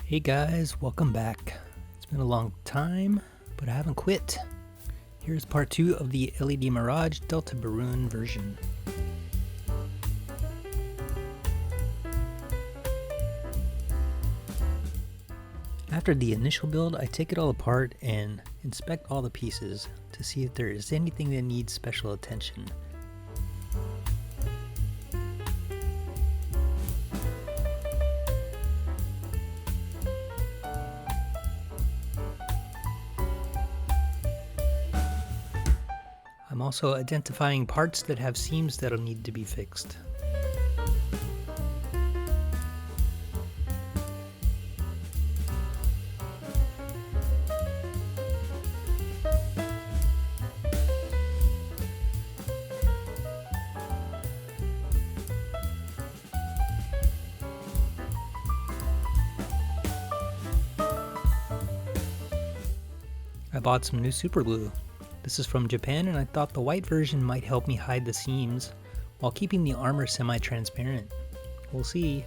Hey guys, welcome back. It's been a long time, but I haven't quit. Here's part 2 of the L.E.D Mirage Delta Berunn version. After the initial build, I take it all apart and inspect all the pieces to see if there is anything that needs special attention. I'm also identifying parts that have seams that'll need to be fixed. I bought some new super glue. This is from Japan, and I thought the white version might help me hide the seams while keeping the armor semi-transparent. We'll see.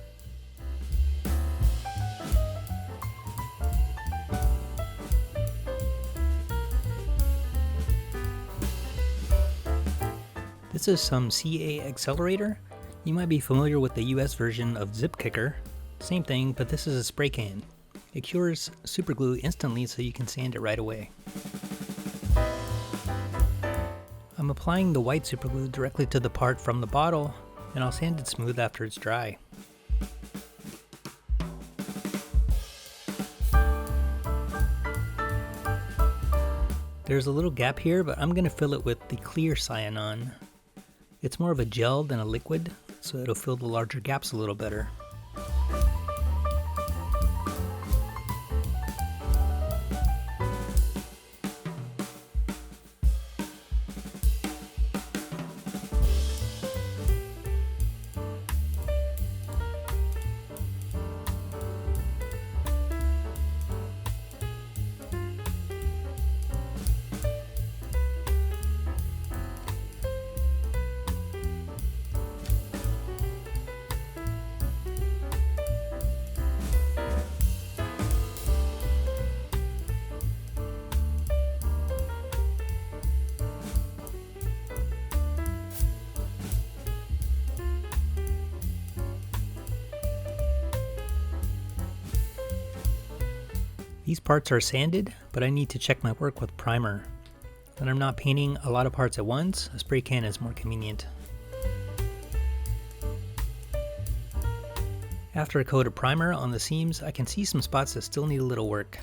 This is some CA accelerator. You might be familiar with the US version of Zip Kicker. Same thing, but this is a spray can. It cures super glue instantly so you can sand it right away. I'm applying the white super glue directly to the part from the bottle, and I'll sand it smooth after it's dry. There's a little gap here, but I'm going to fill it with the clear cyan. It's more of a gel than a liquid, so it'll fill the larger gaps a little better. These parts are sanded, but I need to check my work with primer. When I'm not painting a lot of parts at once, a spray can is more convenient. After a coat of primer on the seams, I can see some spots that still need a little work.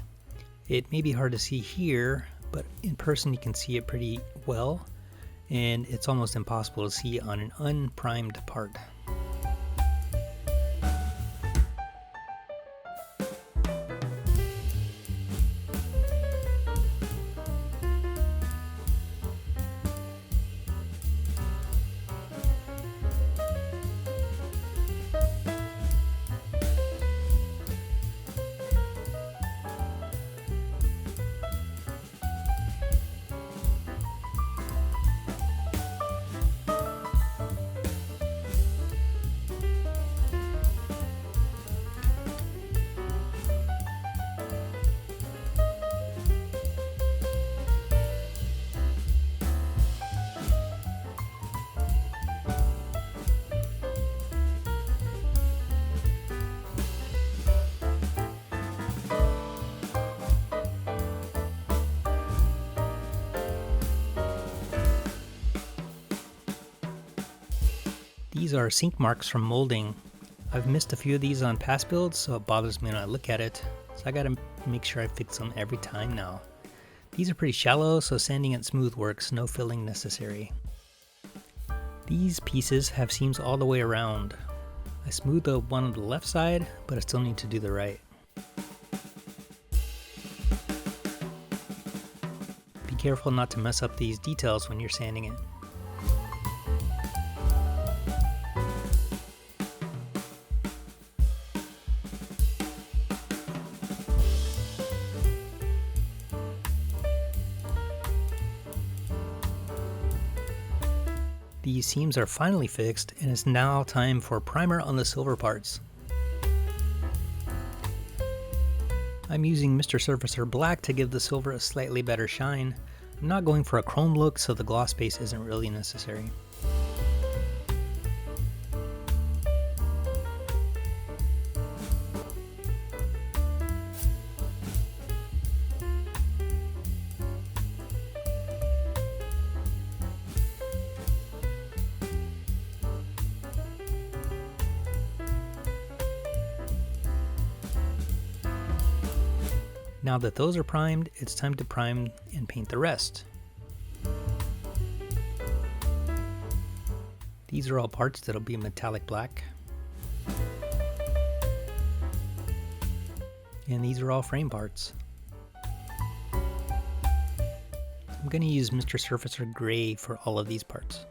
It may be hard to see here, but in person you can see it pretty well, and it's almost impossible to see on an unprimed part. These are sink marks from molding. I've missed a few of these on past builds, so it bothers me when I look at it. So I gotta make sure I fix them every time now. These are pretty shallow, so sanding it smooth works, no filling necessary. These pieces have seams all the way around. I smoothed the one on the left side, but I still need to do the right. Be careful not to mess up these details when you're sanding it. These seams are finally fixed, and it's now time for primer on the silver parts. I'm using Mr. Surfacer Black to give the silver a slightly better shine. I'm not going for a chrome look, so the gloss base isn't really necessary. Now that those are primed, it's time to prime and paint the rest. These are all parts that'll be metallic black. And these are all frame parts. I'm going to use Mr. Surfacer Gray for all of these parts.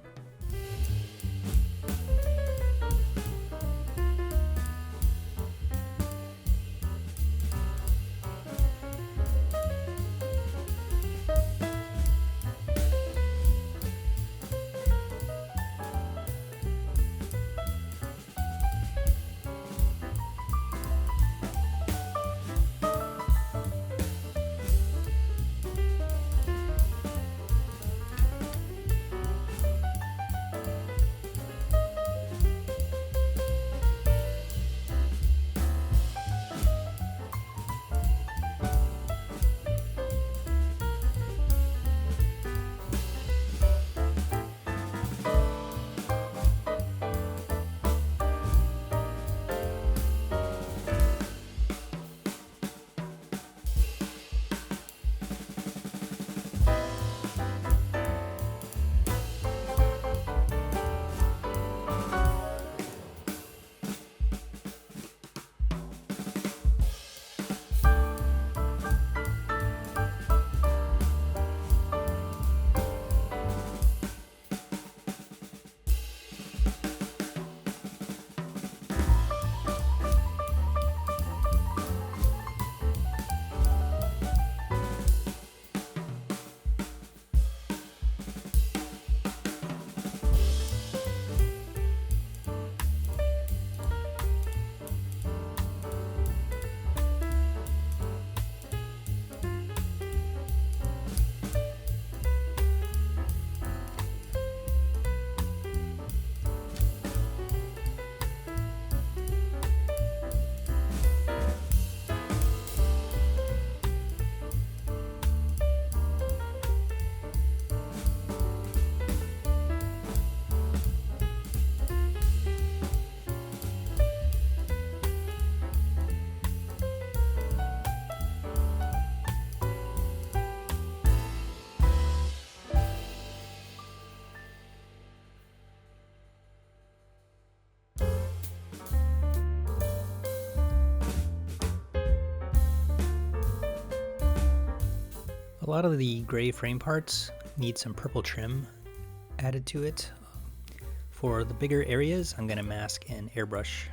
A lot of the gray frame parts need some purple trim added to it. For the bigger areas, I'm going to mask and airbrush.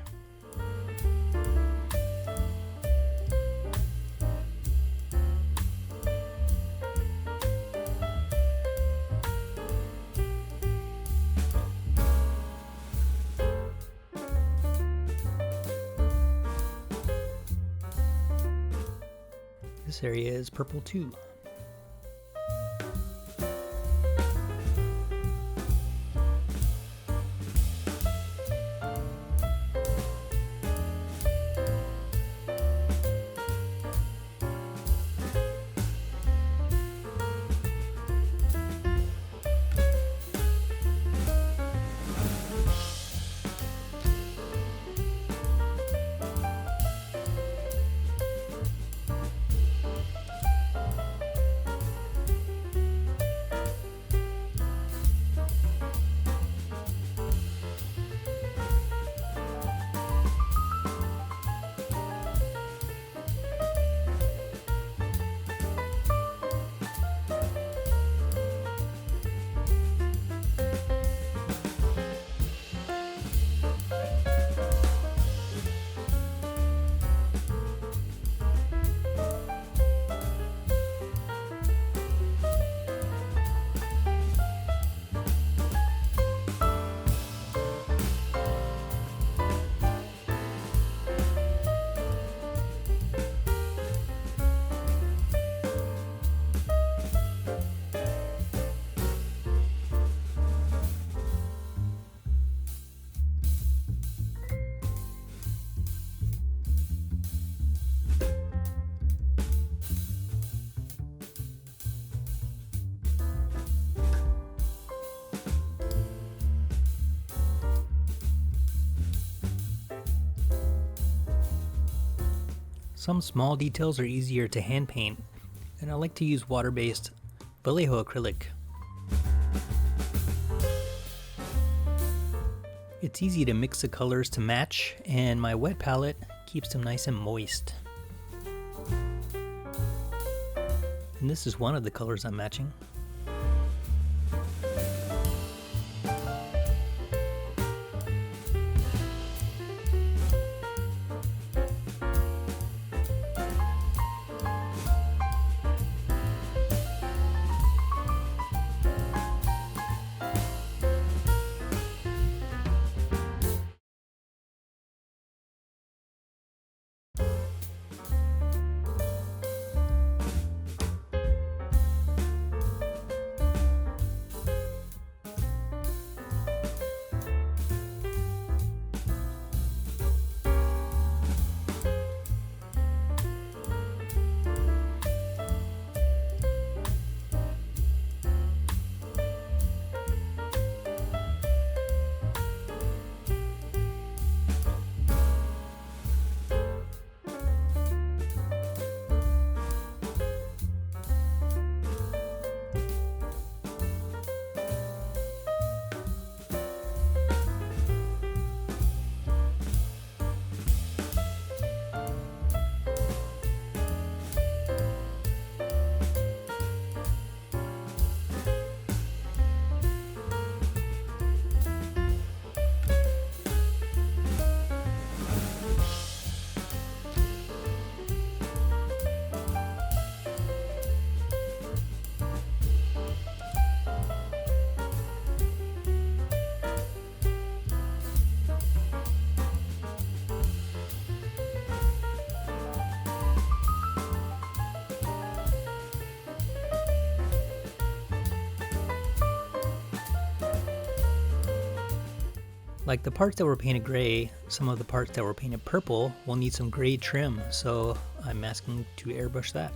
This area is purple too. Some small details are easier to hand paint, and I like to use water-based Vallejo acrylic. It's easy to mix the colors to match, and my wet palette keeps them nice and moist. And this is one of the colors I'm matching. Like the parts that were painted gray, some of the parts that were painted purple will need some gray trim, so I'm asking to airbrush that.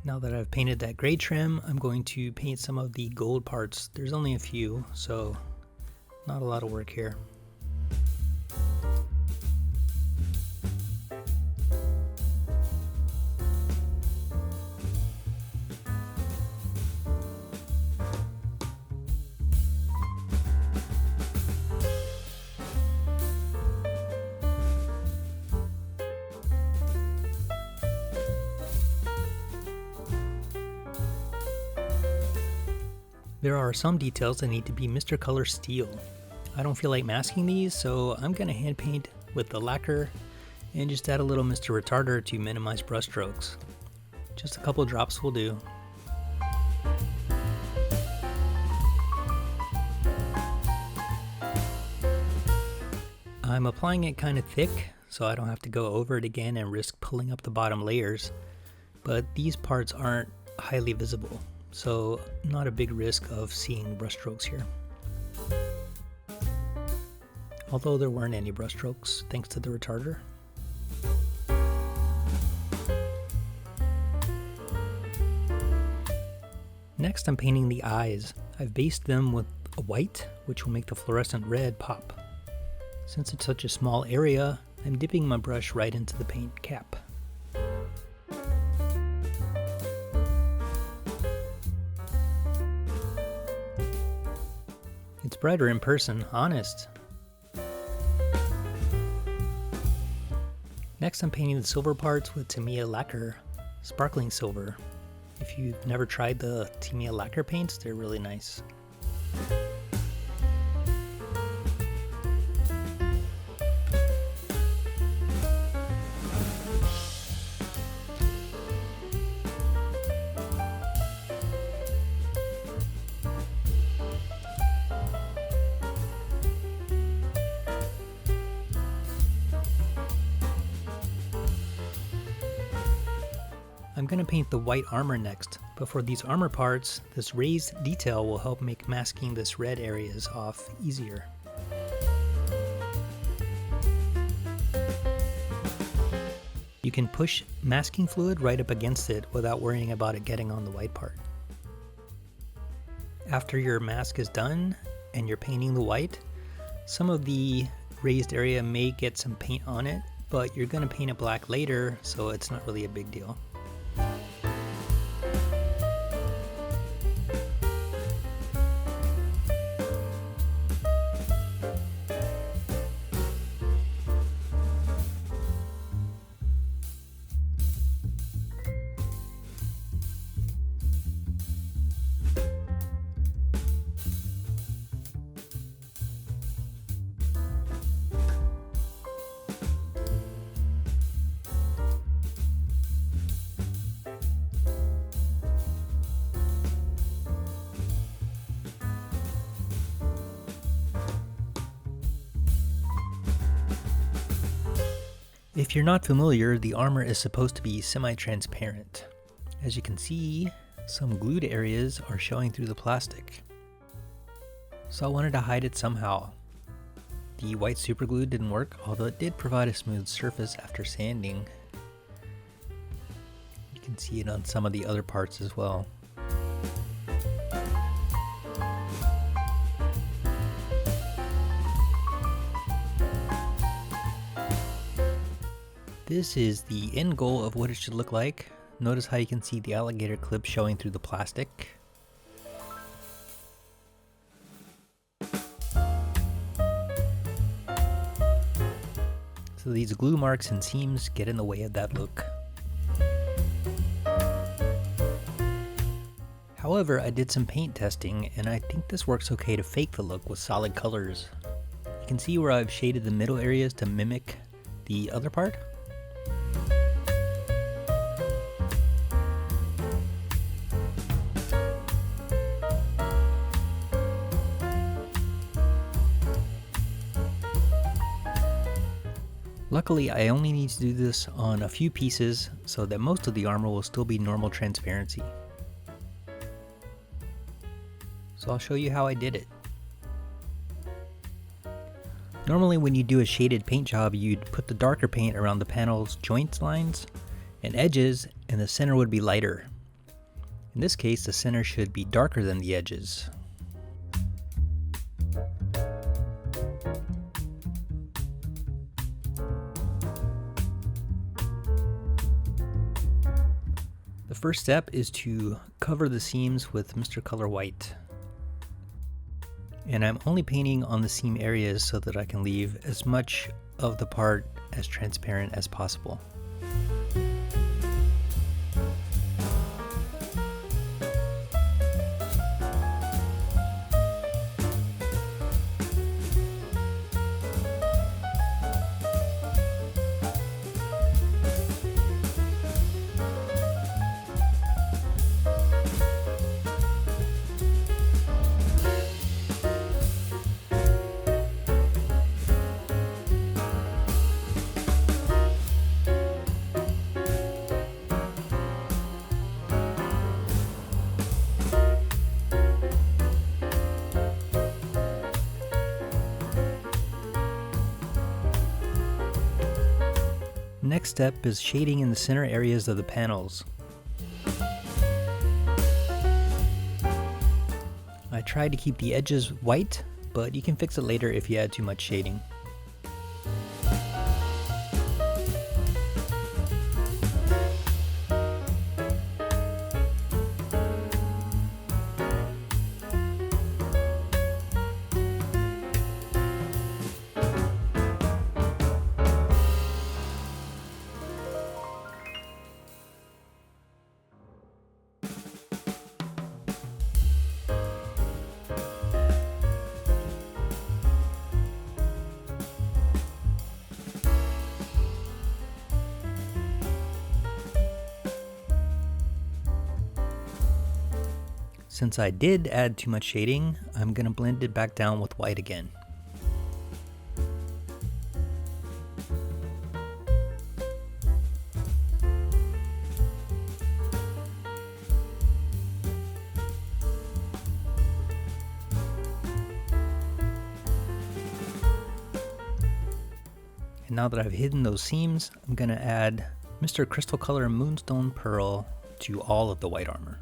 Now that I've painted that gray trim, I'm going to paint some of the gold parts. There's only a few, so not a lot of work here. There are some details that need to be Mr. Color Steel. I don't feel like masking these, so I'm going to hand paint with the lacquer and just add a little Mr. Retarder to minimize brush strokes. Just a couple drops will do. I'm applying it kind of thick, so I don't have to go over it again and risk pulling up the bottom layers, but these parts aren't highly visible, so not a big risk of seeing brush strokes here. Although there weren't any brush strokes thanks to the retarder. Next I'm painting the eyes. I've based them with a white, which will make the fluorescent red pop. Since it's such a small area, I'm dipping my brush right into the paint cap. It's brighter in person, honest. Next I'm painting the silver parts with Tamiya lacquer, sparkling silver. If you've never tried the Tamiya lacquer paints, they're really nice. I'm going to paint the white armor next, but for these armor parts, this raised detail will help make masking this red areas off easier. You can push masking fluid right up against it without worrying about it getting on the white part. After your mask is done and you're painting the white, some of the raised area may get some paint on it, but you're going to paint it black later, so it's not really a big deal. If you're not familiar, the armor is supposed to be semi-transparent. As you can see, some glued areas are showing through the plastic. So I wanted to hide it somehow. The white superglue didn't work, although it did provide a smooth surface after sanding. You can see it on some of the other parts as well. This is the end goal of what it should look like. Notice how you can see the alligator clip showing through the plastic. So these glue marks and seams get in the way of that look. However, I did some paint testing and I think this works okay to fake the look with solid colors. You can see where I've shaded the middle areas to mimic the other part. Luckily, I only need to do this on a few pieces so that most of the armor will still be normal transparency. So I'll show you how I did it. Normally when you do a shaded paint job, you'd put the darker paint around the panel's joint lines and edges, and the center would be lighter. In this case, the center should be darker than the edges. The first step is to cover the seams with Mr. Color White. And I'm only painting on the seam areas so that I can leave as much of the part as transparent as possible. Next step is shading in the center areas of the panels. I tried to keep the edges white, but you can fix it later if you add too much shading. Since I did add too much shading, I'm going to blend it back down with white again. And now that I've hidden those seams, I'm going to add Mr. Crystal Color Moonstone Pearl to all of the white armor.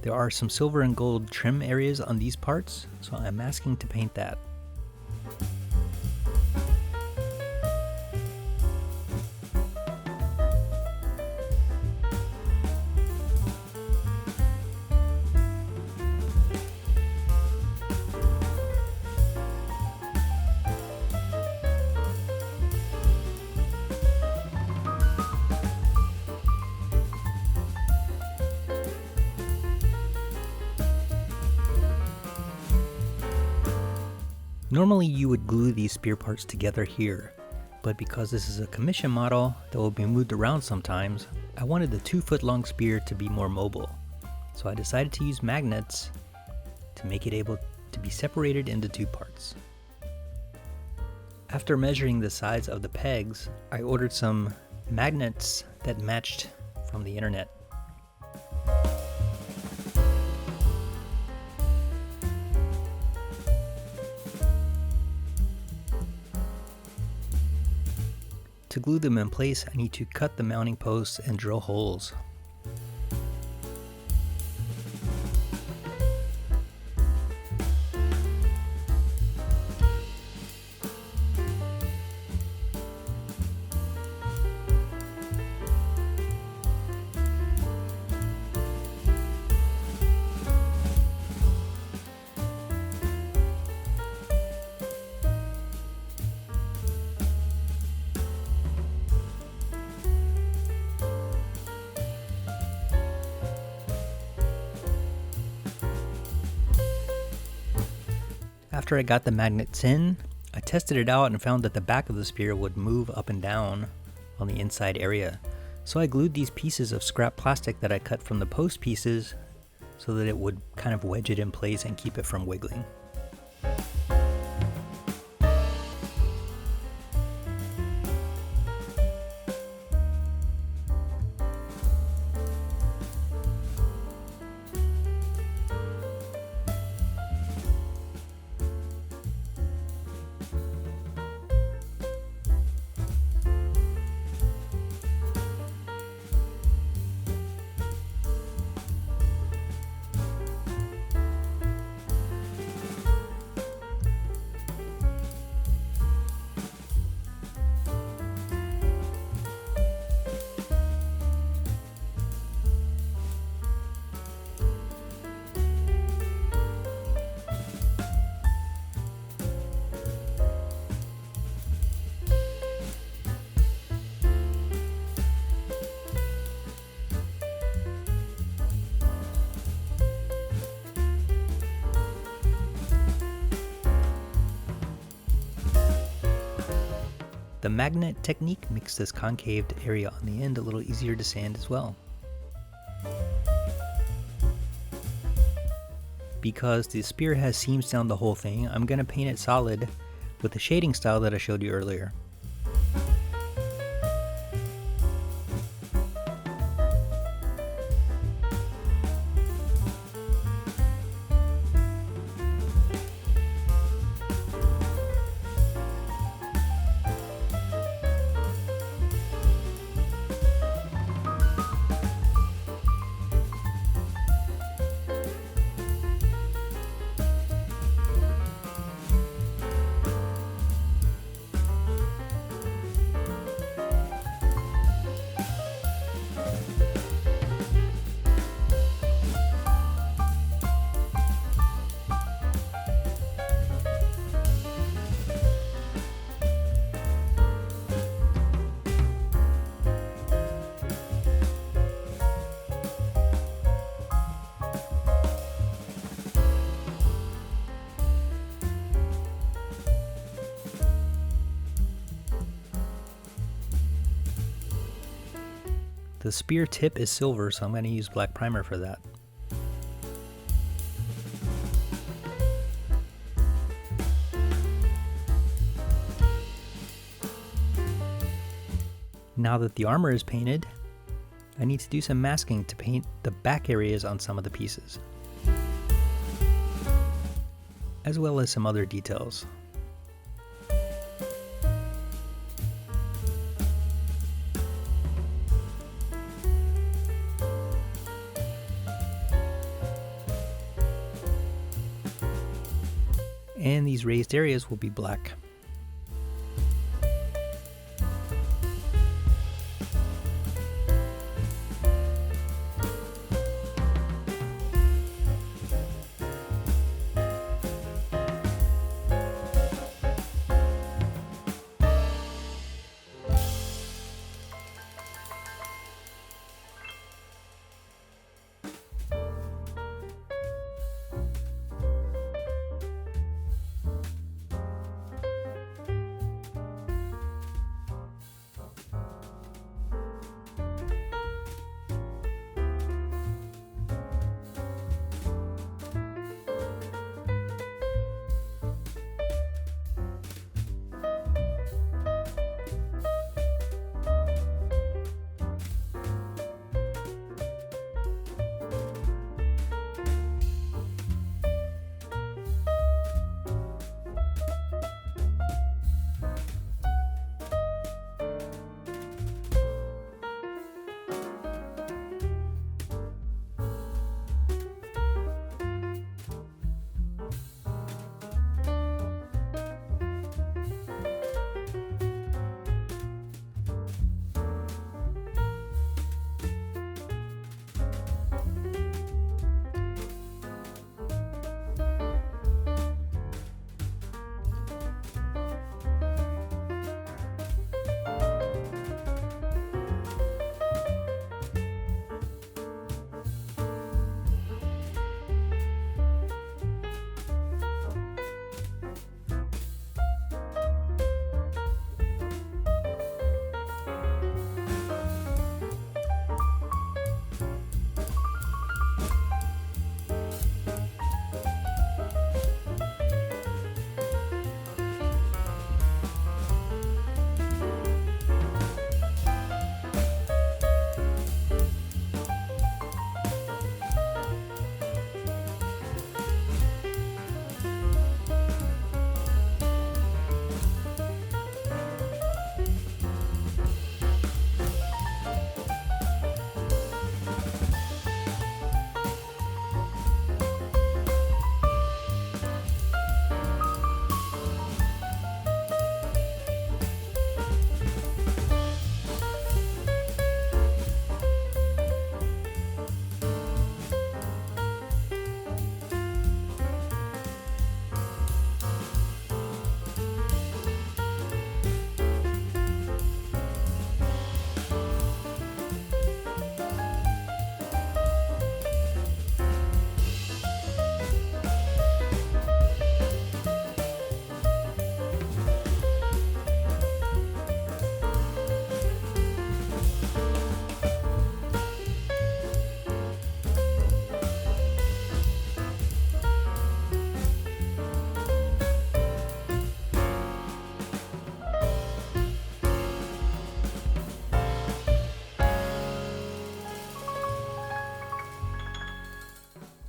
There are some silver and gold trim areas on these parts, so I'm asking to paint that. Normally you would glue these spear parts together here, but because this is a commission model that will be moved around sometimes, I wanted the 2-foot long spear to be more mobile. So I decided to use magnets to make it able to be separated into 2 parts. After measuring the size of the pegs, I ordered some magnets that matched from the internet. To glue them in place, I need to cut the mounting posts and drill holes. After I got the magnets in, I tested it out and found that the back of the spear would move up and down on the inside area. So I glued these pieces of scrap plastic that I cut from the post pieces so that it would kind of wedge it in place and keep it from wiggling. The magnet technique makes this concaved area on the end a little easier to sand as well. Because the spear has seams down the whole thing, I'm going to paint it solid with the shading style that I showed you earlier. The spear tip is silver, so I'm going to use black primer for that. Now that the armor is painted, I need to do some masking to paint the back areas on some of the pieces, as well as some other details. And these raised areas will be black.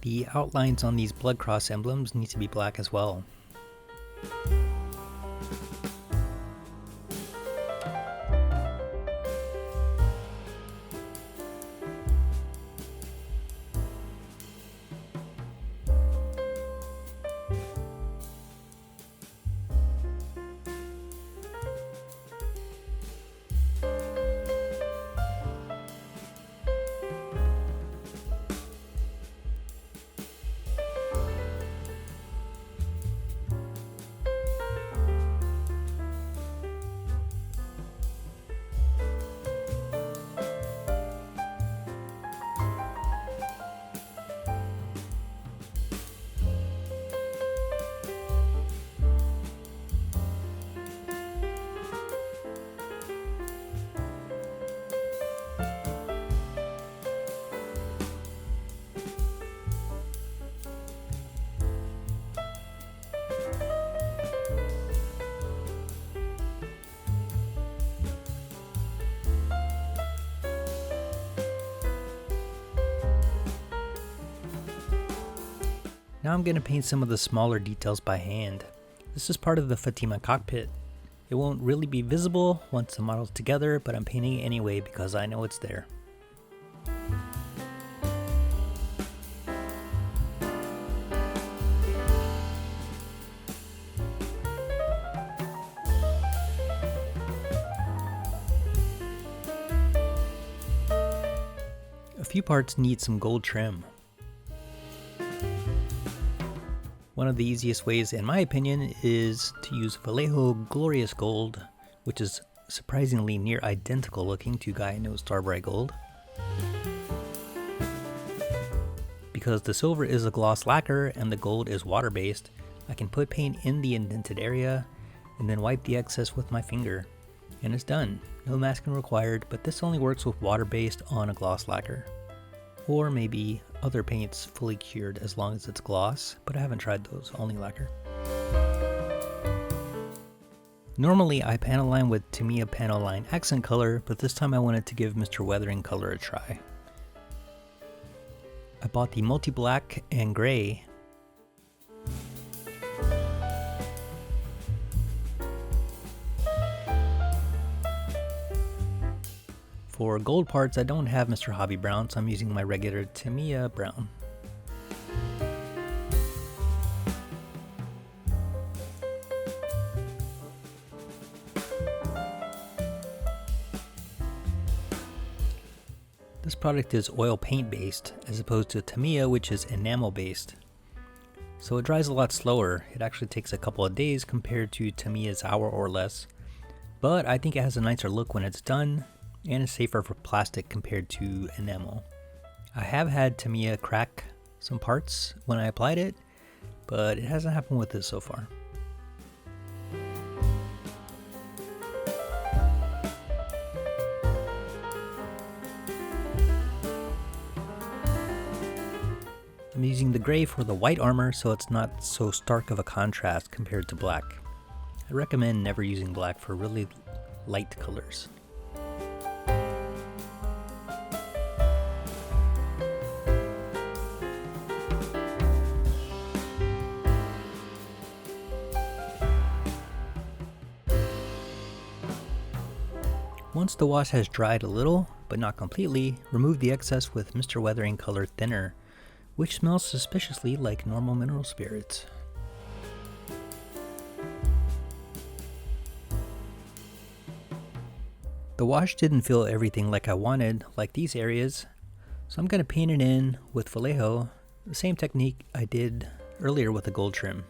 The outlines on these blood cross emblems need to be black as well. Now I'm going to paint some of the smaller details by hand. This is part of the Fatima cockpit. It won't really be visible once the model's together, but I'm painting it anyway because I know it's there. A few parts need some gold trim. One of the easiest ways, in my opinion, is to use Vallejo Glorious Gold, which is surprisingly near identical looking to Guy No Starbright Gold. Because the silver is a gloss lacquer and the gold is water-based, I can put paint in the indented area and then wipe the excess with my finger. And it's done. No masking required, but this only works with water-based on a gloss lacquer. Or maybe other paints fully cured as long as it's gloss, but I haven't tried those, only lacquer. Normally I panel line with Tamiya panel line accent color, but this time I wanted to give Mr. Weathering color a try. I bought the multi-black and gray. For gold parts, I don't have Mr. Hobby Brown, so I'm using my regular Tamiya brown. This product is oil paint based, as opposed to Tamiya, which is enamel based. So it dries a lot slower. It actually takes a couple of days compared to Tamiya's hour or less. But I think it has a nicer look when it's done, and it's safer for plastic compared to enamel. I have had Tamiya crack some parts when I applied it, but it hasn't happened with this so far. I'm using the gray for the white armor so it's not so stark of a contrast compared to black. I recommend never using black for really light colors. Once the wash has dried a little, but not completely, remove the excess with Mr. Weathering Color Thinner, which smells suspiciously like normal mineral spirits. The wash didn't fill everything like I wanted, like these areas, so I'm going to paint it in with Vallejo, the same technique I did earlier with the gold trim.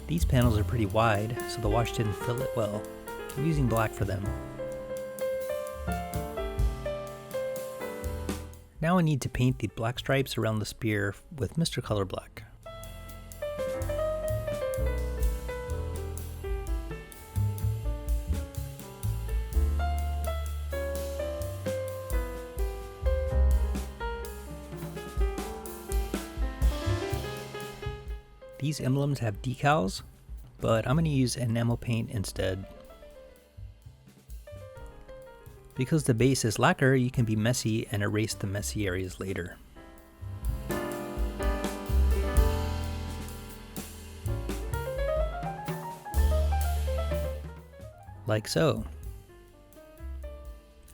These panels are pretty wide, so the wash didn't fill it well. I'm using black for them. Now I need to paint the black stripes around the spear with Mr. Color Black. These emblems have decals, but I'm going to use enamel paint instead. Because the base is lacquer, you can be messy and erase the messy areas later. Like so.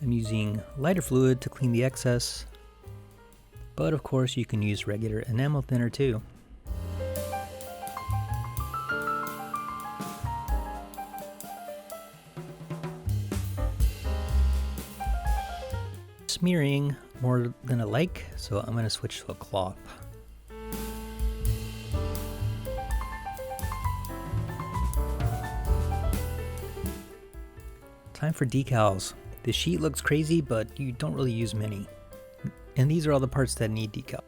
I'm using lighter fluid to clean the excess, but of course you can use regular enamel thinner too. Smearing more than I like, so I'm going to switch to a cloth. Time for decals. The sheet looks crazy, but you don't really use many. And these are all the parts that need decal.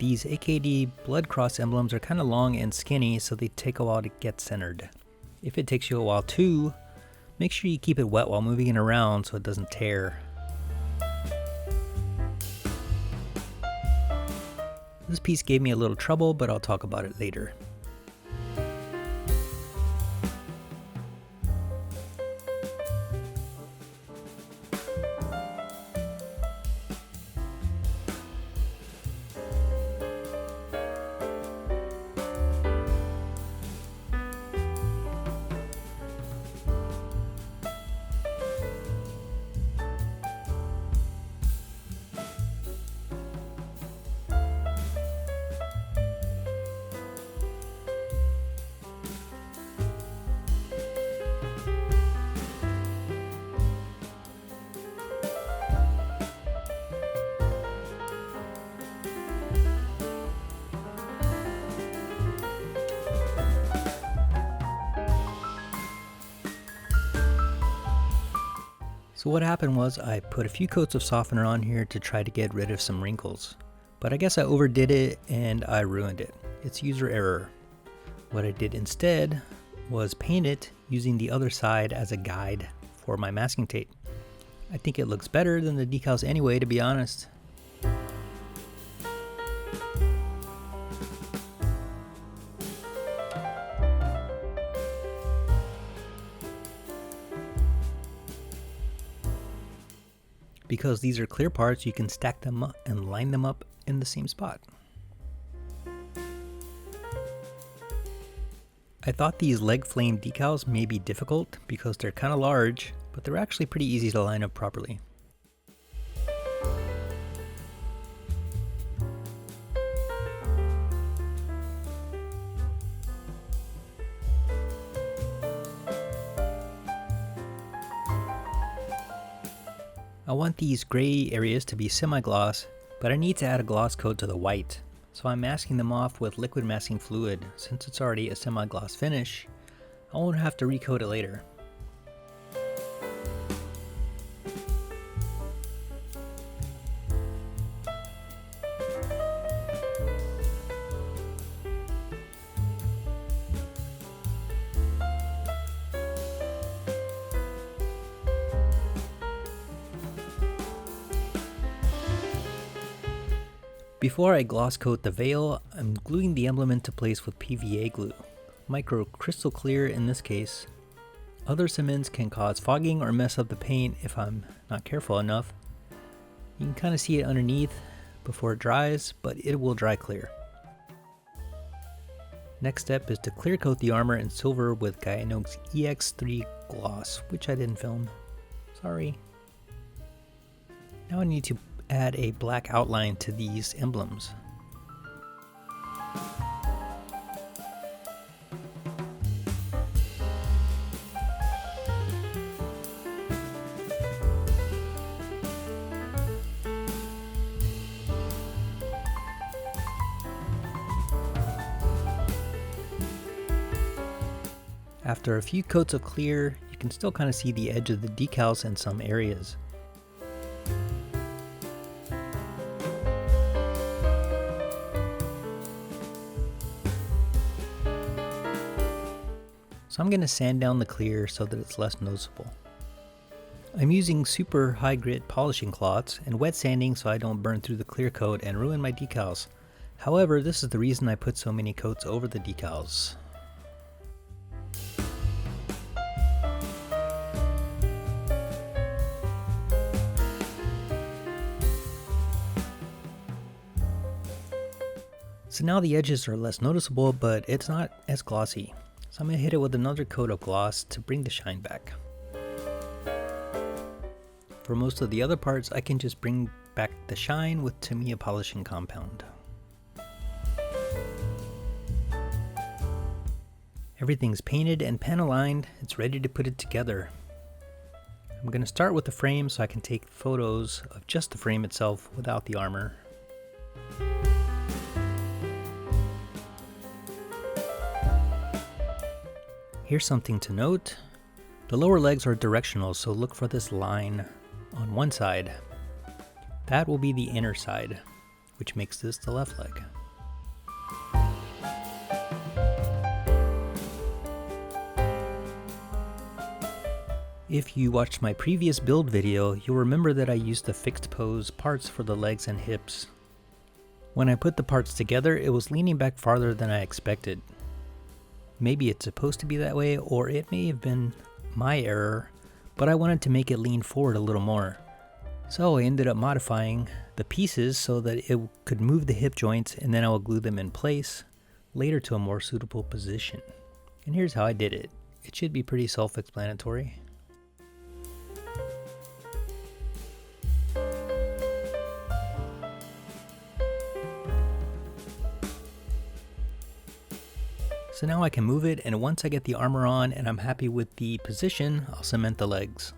These AKD blood cross emblems are kind of long and skinny, so they take a while to get centered. If it takes you a while too, make sure you keep it wet while moving it around so it doesn't tear. This piece gave me a little trouble, but I'll talk about it later. So what happened was I put a few coats of softener on here to try to get rid of some wrinkles. But I guess I overdid it and I ruined it. It's user error. What I did instead was paint it using the other side as a guide for my masking tape. I think it looks better than the decals anyway, to be honest. Because these are clear parts, you can stack them up and line them up in the same spot. I thought these leg flame decals may be difficult because they're kind of large, but they're actually pretty easy to line up properly. I want these gray areas to be semi-gloss, but I need to add a gloss coat to the white, so I'm masking them off with liquid masking fluid. Since it's already a semi-gloss finish, I won't have to recoat it later. Before I gloss coat the veil, I'm gluing the emblem into place with PVA glue. Micro crystal clear in this case. Other cements can cause fogging or mess up the paint if I'm not careful enough. You can kind of see it underneath before it dries, but it will dry clear. Next step is to clear coat the armor in silver with Guyano's EX3 gloss, which I didn't film. Sorry. Now I need to add a black outline to these emblems. After a few coats of clear, you can still kind of see the edge of the decals in some areas. So I'm going to sand down the clear so that it's less noticeable. I'm using super high grit polishing cloths and wet sanding so I don't burn through the clear coat and ruin my decals. However, this is the reason I put so many coats over the decals. So now the edges are less noticeable, but it's not as glossy. So I'm going to hit it with another coat of gloss to bring the shine back. For most of the other parts, I can just bring back the shine with Tamiya polishing compound. Everything's painted and pan aligned, it's ready to put it together. I'm going to start with the frame so I can take photos of just the frame itself without the armor. Here's something to note. The lower legs are directional, so look for this line on one side. That will be the inner side, which makes this the left leg. If you watched my previous build video, you'll remember that I used the fixed pose parts for the legs and hips. When I put the parts together, it was leaning back farther than I expected. Maybe it's supposed to be that way, or it may have been my error, but I wanted to make it lean forward a little more. So I ended up modifying the pieces so that it could move the hip joints, and then I will glue them in place later to a more suitable position. And here's how I did it. It should be pretty self-explanatory. So now I can move it, and once I get the armor on and I'm happy with the position, I'll cement the legs.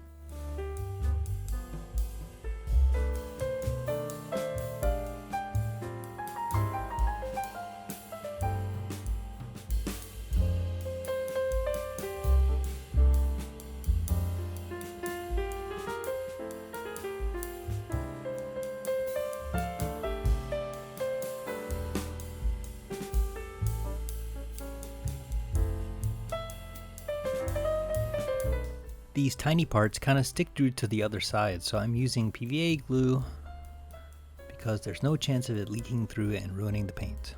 These tiny parts kind of stick through to the other side, so I'm using PVA glue because there's no chance of it leaking through and ruining the paint.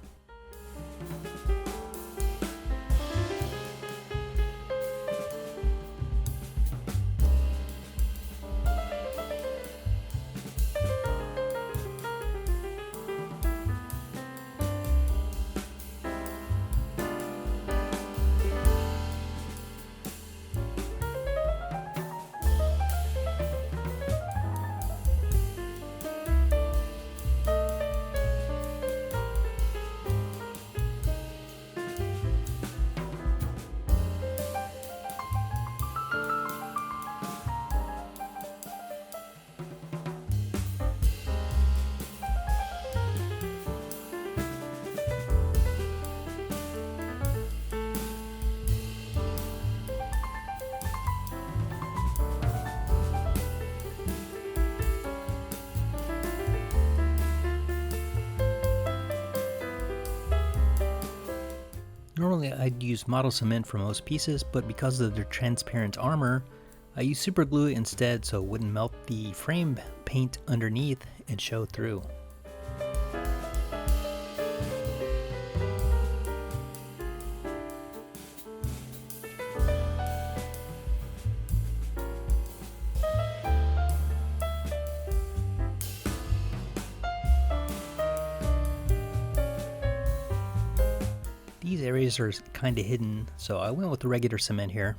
Normally I'd use model cement for most pieces, but because of their transparent armor, I used super glue instead so it wouldn't melt the frame paint underneath and show through. These areas are kind of hidden, so I went with the regular cement here.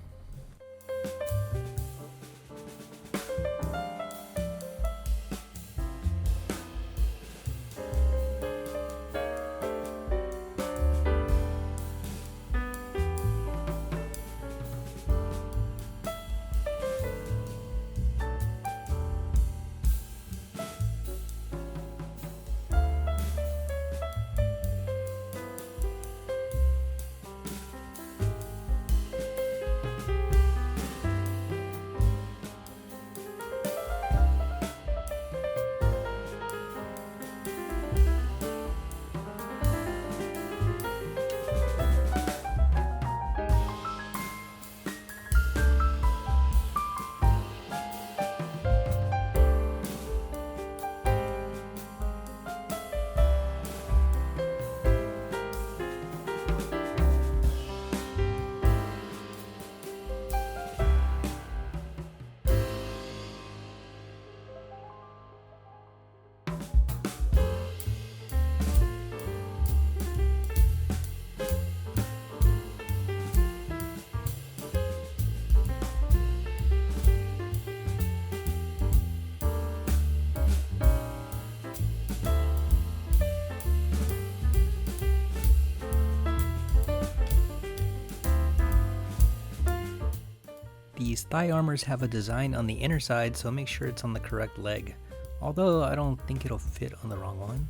These thigh armors have a design on the inner side, so make sure it's on the correct leg. Although I don't think it'll fit on the wrong one.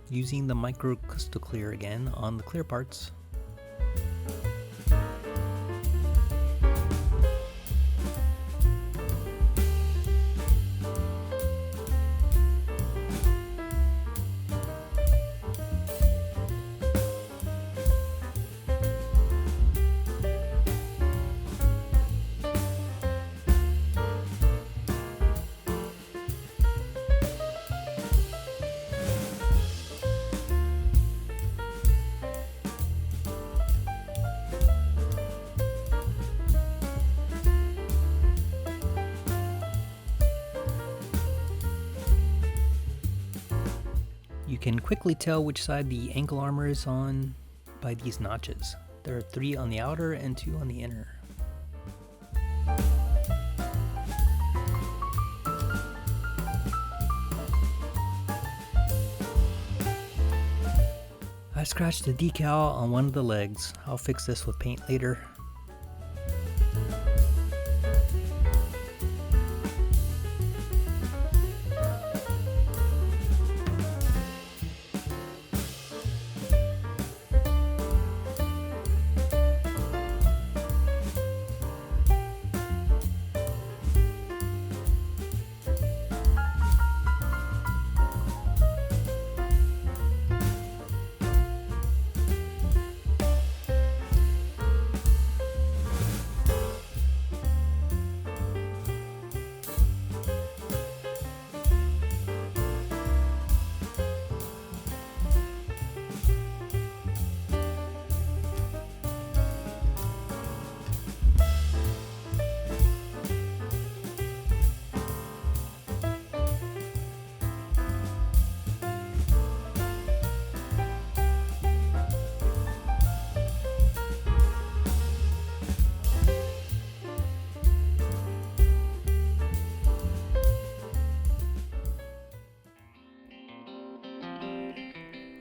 Using the micro crystal clear again on the clear parts. can quickly tell which side the ankle armor is on by these notches. There are 3 on the outer and 2 on the inner. I scratched a decal on one of the legs. I'll fix this with paint later.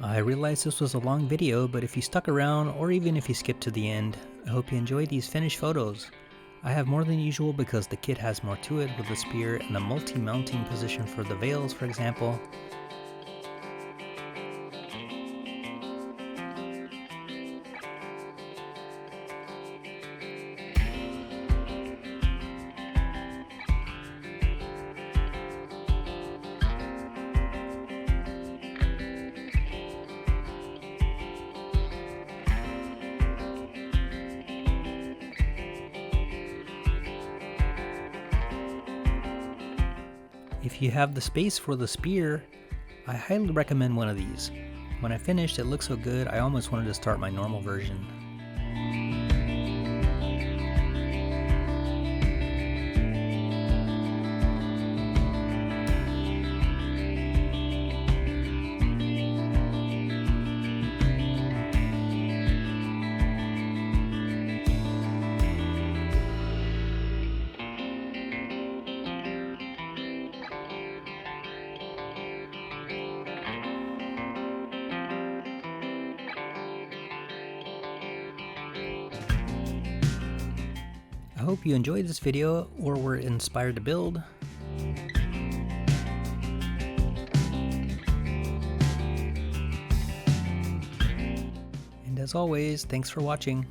I realize this was a long video, but if you stuck around, or even if you skipped to the end, I hope you enjoyed these finished photos. I have more than usual because the kit has more to it with the spear and the multi-mounting position for the veils, for example. If you have the space for the spear, I highly recommend one of these. When I finished, it looked so good, I almost wanted to start my normal version. I hope you enjoyed this video or were inspired to build. And as always, thanks for watching.